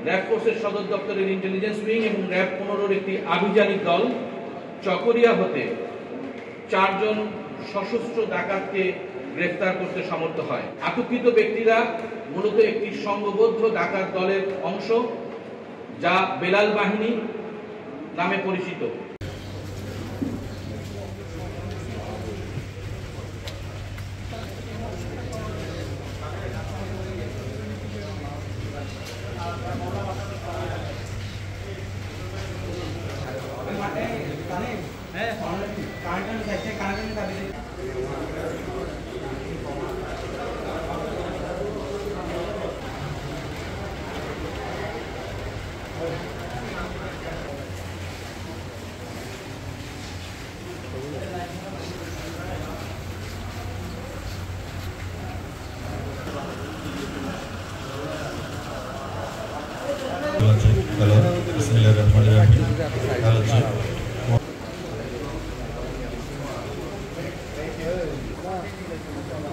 RAB ফোর্সের সদর দপ্তরের ইন্টেলিজেন্স উইং এবং র্যাব 15-র একটি আভিযানিক দল চকরিয়া হতে 4 জন সশস্ত্র ডাকাতকে গ্রেফতার করতে সমর্থ হয়। আটককৃত ব্যক্তিরা মূলত একটি সংঘবদ্ধ ডাকাত দলের অংশ, যা বেলাল বাহিনী নামে পরিচিত। Halo, bismillahirrahmanirrahim.